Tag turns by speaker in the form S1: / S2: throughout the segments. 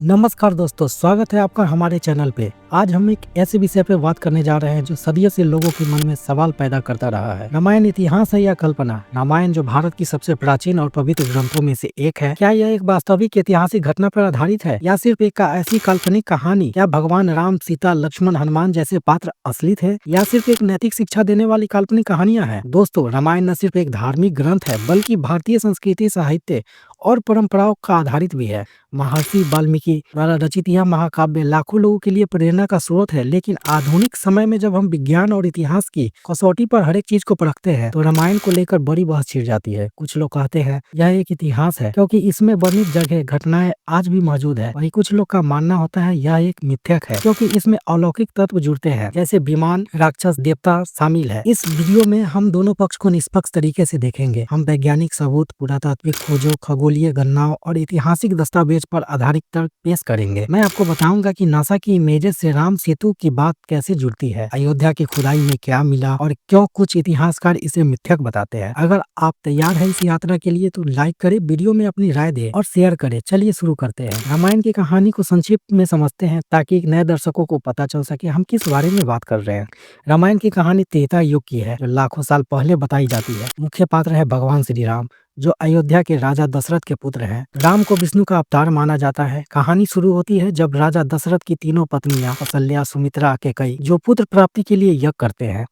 S1: नमस्कार दोस्तों, स्वागत है आपका हमारे चैनल पे। आज हम एक ऐसे विषय पे बात करने जा रहे हैं जो सदियों से लोगों के मन में सवाल पैदा करता रहा है। रामायण इतिहास है या कल्पना? रामायण जो भारत की सबसे प्राचीन और पवित्र ग्रंथों में से एक है, क्या यह एक वास्तविक ऐतिहासिक घटना पर आधारित है या सिर्फ एक ऐसी काल्पनिक कहानी? क्या भगवान राम, सीता, लक्ष्मण, हनुमान जैसे पात्र असली थे या सिर्फ एक नैतिक शिक्षा देने वाली काल्पनिक कहानियां हैं? दोस्तों, रामायण न सिर्फ एक धार्मिक ग्रंथ है बल्कि भारतीय संस्कृति, साहित्य और परंपराओं का आधारित भी है। महर्षि वाल्मीकि द्वारा रचित यह महाकाव्य लाखों लोगों के लिए प्रेरणा का स्रोत है। लेकिन आधुनिक समय में जब हम विज्ञान और इतिहास की कसौटी पर हर एक चीज को परखते हैं तो रामायण को लेकर बड़ी बहस छिड़ जाती है। कुछ लोग कहते हैं यह एक इतिहास है क्योंकि इसमें वर्णित जगह, घटनाएं आज भी मौजूद है। वहीं कुछ लोग का मानना होता है यह एक मिथ्यक है क्योंकि इसमें अलौकिक तत्व जुड़ते हैं, जैसे विमान, राक्षस, देवता शामिल है। इस वीडियो में हम दोनों पक्ष को निष्पक्ष तरीके से देखेंगे। हम वैज्ञानिक सबूत, पुरातात्विक खोजों, खगोलीय गणनाओं और ऐतिहासिक दस्तावेज पर आधारित तर्क पेश करेंगे। मैं आपको बताऊंगा कि नासा की इमेजेस से राम सेतु की बात कैसे जुड़ती है, अयोध्या की खुदाई में क्या मिला और क्यों कुछ इतिहासकार इसे मिथ्यक बताते हैं। अगर आप तैयार हैं इस यात्रा के लिए तो लाइक करें, वीडियो में अपनी राय दें और शेयर करें। चलिए शुरू करते हैं। रामायण की कहानी को संक्षिप्त में समझते हैं ताकि नए दर्शकों को पता चल सके हम किस बारे में बात कर रहे हैं। रामायण की कहानी त्रेता युग की है जो लाखों साल पहले बताई जाती है। मुख्य पात्र है भगवान श्री राम जो अयोध्या के राजा दशरथ के पुत्र हैं। राम को विष्णु का अवतार माना जाता है। कहानी शुरू होती है जब राजा दशरथ की तीनों पत्नियां कौशल्या, सुमित्रा, कैकेयी जो पुत्र प्राप्ति के लिए यज्ञ करते हैं।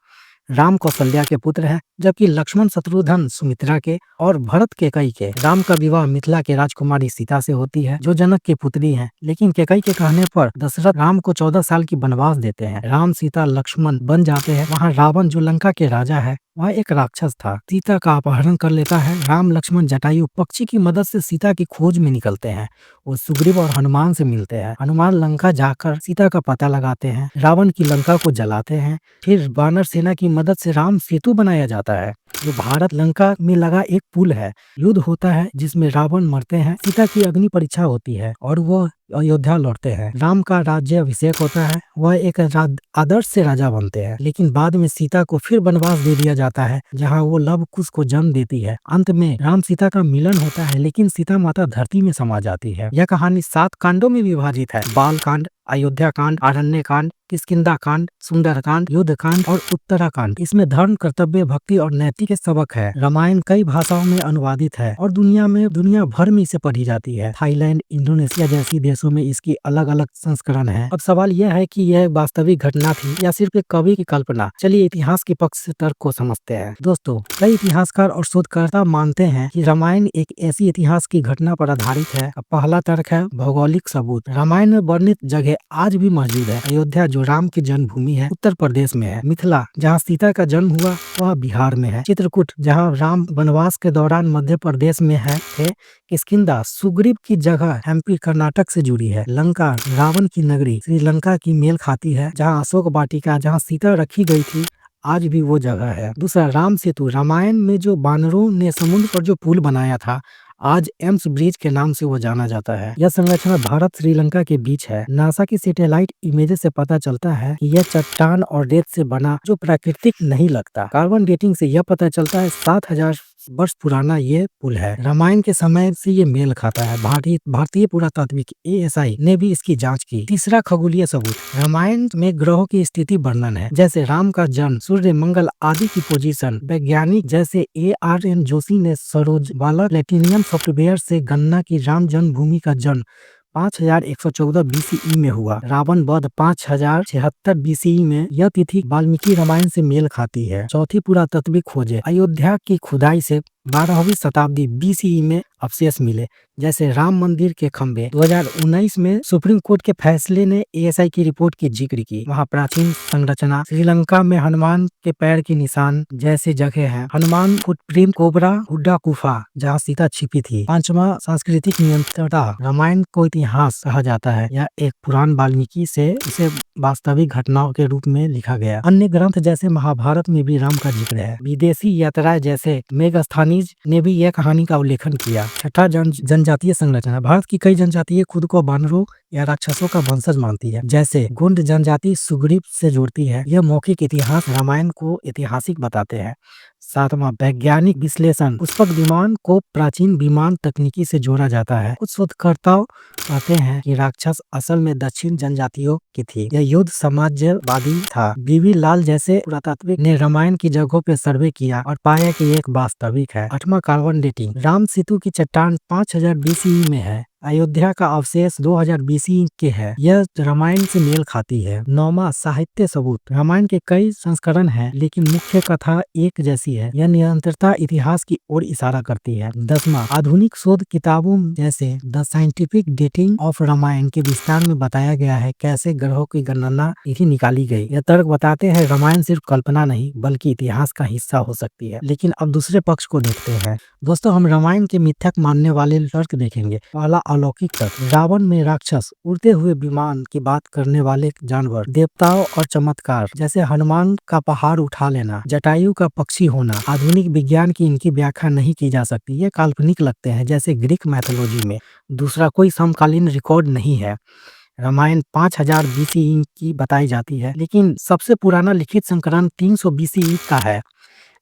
S1: राम कौशल्या के पुत्र हैं जबकि लक्ष्मण शत्रुघ्न सुमित्रा के और भरत कैकेयी के। राम का विवाह मिथिला के राजकुमारी सीता से होती है जो जनक की पुत्री हैं। लेकिन कैकेयी के कहने पर दशरथ राम को 14 साल की वनवास देते हैं। राम, सीता, लक्ष्मण बन जाते हैं। वहाँ रावण जो लंका के राजा है वह एक राक्षस था, सीता का अपहरण कर लेता है। राम, लक्ष्मण जटायु पक्षी की मदद से सीता की खोज में निकलते हैं। वो सुग्रीव और हनुमान से मिलते हैं। हनुमान लंका जाकर सीता का पता लगाते हैं। रावण की लंका को जलाते हैं। फिर वानर सेना की मदद से राम सेतु बनाया जाता है जो भारत लंका में लगा एक पुल है। युद्ध होता है जिसमें रावण मरते हैं। सीता की अग्नि परीक्षा होती है और वो अयोध्या लौटते हैं। राम का राज्य अभिषेक होता है, वह एक आदर्श से राजा बनते हैं। लेकिन बाद में सीता को फिर वनवास दे दिया जाता है जहां वो लव कुश को जन्म देती है। अंत में राम सीता का मिलन होता है लेकिन सीता माता धरती में समा जाती है। यह कहानी 7 कांडों में विभाजित है: बाल कांड, अयोध्या कांड, आरण्य कांड, किष्किंधा कांड, सुंदर कांड, युद्ध कांड और उत्तराकांड। इसमें धर्म, कर्तव्य, भक्ति और नैतिक सबक है। रामायण कई भाषाओं में अनुवादित है और दुनिया भर में इसे पढ़ी जाती है। थाईलैंड, इंडोनेशिया जैसी देशों में इसकी अलग अलग संस्करण है। अब सवाल यह है कि यह वास्तविक घटना थी या सिर्फ एक कवि की कल्पना। चलिए इतिहास के पक्ष से तर्क को समझते हैं। दोस्तों, कई इतिहासकार और शोधकर्ता मानते हैं कि रामायण एक ऐसी इतिहास की घटना पर आधारित है। पहला तर्क है भौगोलिक सबूत। रामायण में वर्णित जगह आज भी मौजूद है। अयोध्या जो राम की जन्मभूमि है उत्तर प्रदेश में है। मिथिला जहाँ सीता का जन्म हुआ वह बिहार में है। चित्रकूट जहाँ राम वनवास के दौरान मध्य प्रदेश में है। किष्किंधा सुग्रीव की जगह एमपी कर्नाटक से जुड़ी है। लंका रावण की नगरी श्रीलंका की मेल खाती है जहाँ अशोक वाटिका जहाँ सीता रखी गई थी आज भी वो जगह है। दूसरा, राम सेतु। रामायण में जो बानरों ने समुद्र पर जो पुल बनाया था आज एम्स ब्रिज के नाम से वो जाना जाता है। यह संरचना भारत श्रीलंका के बीच है। नासा की सैटेलाइट इमेजेस से पता चलता है कि यह चट्टान और रेत से बना जो प्राकृतिक नहीं लगता। कार्बन डेटिंग से यह पता चलता है 7000 वर्ष पुराना ये पुल है। रामायण के समय से ये मेल खाता है। भारतीय पुरातात्विक ASI ने भी इसकी जांच की। तीसरा, खगोलीय सबूत। रामायण में ग्रहों की स्थिति वर्णन है, जैसे राम का जन्म, सूर्य, मंगल आदि की पोजीशन। वैज्ञानिक जैसे ARN जोशी ने सरोजबाला प्लेटिनियम सॉफ्टवेयर से गणना की राम जन्मभूमि का जन्म 5114 BCE में हुआ। रावण वध 5076 BCE में। यह तिथि वाल्मीकि रामायण से मेल खाती है। चौथी, पुरातात्विक खोजें। अयोध्या की खुदाई से 12वीं शताब्दी BCE में अवशेष मिले, जैसे राम मंदिर के खंभे। 2019 में सुप्रीम कोर्ट के फैसले ने ASI की रिपोर्ट की जिक्र की। वहाँ प्राचीन संरचना। श्रीलंका में हनुमान के पैर के निशान जैसे जगह है। हनुमान फुटप्रिंट, कोबरा, हुड्डा गुफा जहाँ सीता छिपी थी। पांचवा, सांस्कृतिक नियंत्रणता। रामायण को इतिहास कहा जाता है। यह एक पुराण वाल्मीकि से इसे वास्तविक घटनाओं के रूप में लिखा गया। अन्य ग्रंथ जैसे महाभारत में भी राम का जिक्र है। विदेशी यात्राएं जैसे मेगास्थनीज ने भी यह कहानी का उल्लेखन किया। छठा, जनजातीय संरचना। भारत की कई जनजातियां खुद को वानरों या राक्षसों का वंशज मानती है, जैसे गुंड जनजाति सुग्रीव से जुड़ती है। यह मौखिक इतिहास रामायण को ऐतिहासिक बताते हैं। सातवां, वैज्ञानिक विश्लेषण। पुष्पक विमान को प्राचीन विमान तकनीकी से जोड़ा जाता है। कुछ शोधकर्ता कहते हैं कि राक्षस असल में दक्षिण जनजातियों की थी। यह युद्ध समाजवादी था। बीवी लाल जैसे पुरातात्विक ने रामायण की जगहों पर सर्वे किया और पाया कि एक वास्तविक है। आठवां, कार्बन डेटिंग। राम सेतु की चट्टान 5000 BCE में है। अयोध्या का अवशेष 2000 BCE के है। यह रामायण से मेल खाती है। नौवां, साहित्य सबूत। रामायण के कई संस्करण हैं, लेकिन मुख्य कथा एक जैसी है। यह निरंतरता इतिहास की ओर इशारा करती है। 10वां, आधुनिक शोध किताबों जैसे the scientific dating of Ramayana के विस्तार में बताया गया है कैसे ग्रहों की गणना तिथि निकाली गई। यह तर्क बताते हैं रामायण सिर्फ कल्पना नहीं बल्कि इतिहास का हिस्सा हो सकती है। लेकिन अब दूसरे पक्ष को देखते हैं। दोस्तों, हम रामायण के मिथ्यक मानने वाले तर्क देखेंगे। पहला, अलौकिक तत्व। रावण में राक्षस, उड़ते हुए विमान की बात करने वाले जानवर, देवताओं और चमत्कार जैसे हनुमान का पहाड़ उठा लेना, जटायु का पक्षी होना। आधुनिक विज्ञान की इनकी व्याख्या नहीं की जा सकती। ये काल्पनिक लगते हैं जैसे ग्रीक मैथोलॉजी में। दूसरा, कोई समकालीन रिकॉर्ड नहीं है। रामायण 5000 BCE की बताई जाती है, लेकिन सबसे पुराना लिखित संस्करण 300 BCE का है।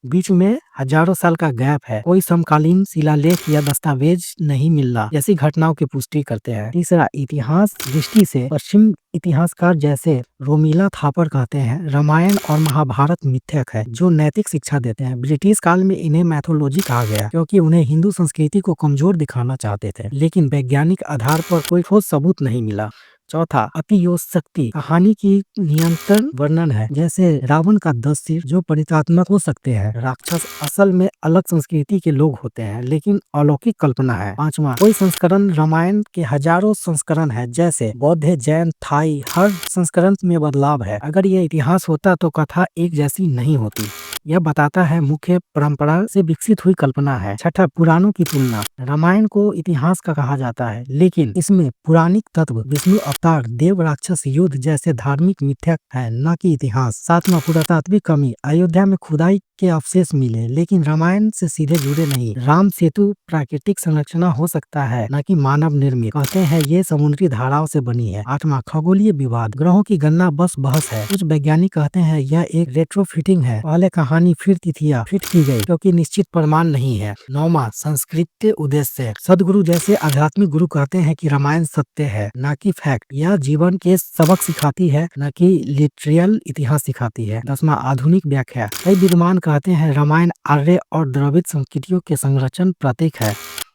S1: बीच में हजारों साल का गैप है। कोई समकालीन शिलालेख या दस्तावेज नहीं मिलना जैसी घटनाओं की पुष्टि करते हैं। तीसरा, इतिहास दृष्टि से पश्चिम इतिहासकार जैसे रोमिला थापर कहते हैं रामायण और महाभारत मिथ्यक है जो नैतिक शिक्षा देते हैं। ब्रिटिश काल में इन्हें मैथोलॉजी कहा गया क्योंकि उन्हें हिंदू संस्कृति को कमजोर दिखाना चाहते थे, लेकिन वैज्ञानिक आधार पर कोई ठोस सबूत नहीं मिला। चौथा, अतियोक्ति। कहानी की नियंत्रण वर्णन है, जैसे रावण का 10 सिर जो परितात्मक हो सकते हैं। राक्षस असल में अलग संस्कृति के लोग होते हैं, लेकिन अलौकिक कल्पना है। पांचवा, कोई संस्करण। रामायण के हजारों संस्करण है, जैसे बौद्ध, जैन, थाई। हर संस्करण में बदलाव है। अगर यह इतिहास होता तो कथा एक जैसी नहीं होती। यह बताता है मुख्य परंपरा से विकसित हुई कल्पना है। छठा, पुराणों की तुलना। रामायण को इतिहास का कहा जाता है, लेकिन इसमें पौराणिक तत्व, विष्णु अवतार, देव राक्षस युद्ध जैसे धार्मिक मिथ्यक है, न कि इतिहास। सातवां, पुरातात्विक कमी। अयोध्या में खुदाई के अवशेष मिले, लेकिन रामायण से सीधे जुड़े नहीं। राम सेतु प्राकृतिक संरचना हो सकता है, न कि मानव निर्मित। कहते हैं ये समुद्री धाराओं से बनी है। आठवां, खगोलीय विवाद। ग्रहों की गणना बस बहस है। कुछ वैज्ञानिक कहते हैं यह एक रेट्रोफिटिंग है, पहले कहानी फिर तिथियां फिट की गई क्योंकि निश्चित प्रमाण नहीं है। नौवां, सांस्कृतिक उद्देश्य। सदगुरु जैसे आध्यात्मिक गुरु कहते हैं कि रामायण सत्य है, न कि फैक्ट। यह जीवन के सबक सिखाती है, न कि लिटरल इतिहास सिखाती है। 10वां, आधुनिक व्याख्या। कई विद्वान कहते हैं रामायण आर्य और द्रविड़ संस्कृतियों के संरक्षण प्रतीक है।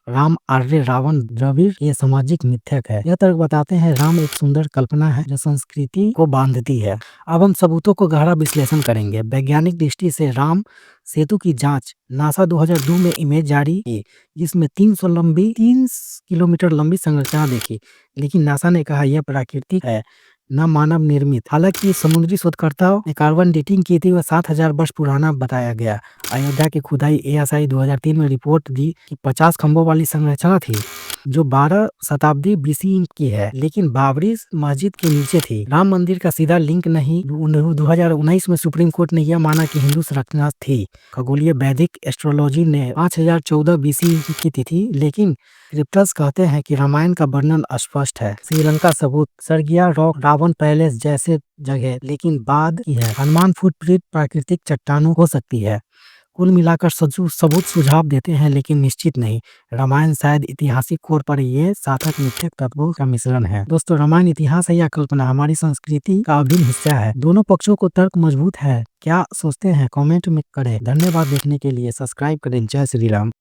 S1: राम आर्य, रावण द्रविड़, ये सामाजिक मिथ्यक है। यह तर्क बताते हैं राम एक सुंदर कल्पना है जो संस्कृति को बांधती है। अब हम सबूतों को गहरा विश्लेषण करेंगे। वैज्ञानिक दृष्टि से राम सेतु की जांच। नासा 2002 में इमेज जारी की जिसमें 3 किलोमीटर लंबी संरचना देखी, लेकिन नासा ने कहा यह प्राकृतिक है, न मानव निर्मित। हालांकि समुद्री शोधकर्ताओं ने कार्बन डेटिंग की थी, वह 7000 वर्ष पुराना बताया गया। अयोध्या की खुदाई ASI 2003 में रिपोर्ट दी कि 50 खंभों वाली संरचना थी जो 12 शताब्दी BC की है, लेकिन बाबरी मस्जिद के नीचे थी। राम मंदिर का सीधा लिंक नहीं। 2019 में सुप्रीम कोर्ट ने यह माना कि हिंदू संरचना थी। खगोलीय वैदिक एस्ट्रोलॉजी ने 5014 BC की तिथि, लेकिन क्रिप्टस कहते हैं कि रामायण का वर्णन अस्पष्ट है। श्रीलंका सबूत। सरगिया रॉक, रावण पैलेस जैसे जगह, लेकिन बाद की है। हनुमान फुटप्रिंट प्राकृतिक चट्टानों हो सकती है। कुल मिलाकर सबूत सुझाव देते हैं, लेकिन निश्चित नहीं। रामायण शायद ऐतिहासिक कोर पर ये सार्थक मिथ्यक तत्वों का मिश्रण है। दोस्तों, रामायण इतिहास है या कल्पना, हमारी संस्कृति का अभिन्न हिस्सा है। दोनों पक्षों को तर्क मजबूत है। क्या सोचते हैं कमेंट में करें। धन्यवाद देखने के लिए। सब्सक्राइब करें। जय श्री राम।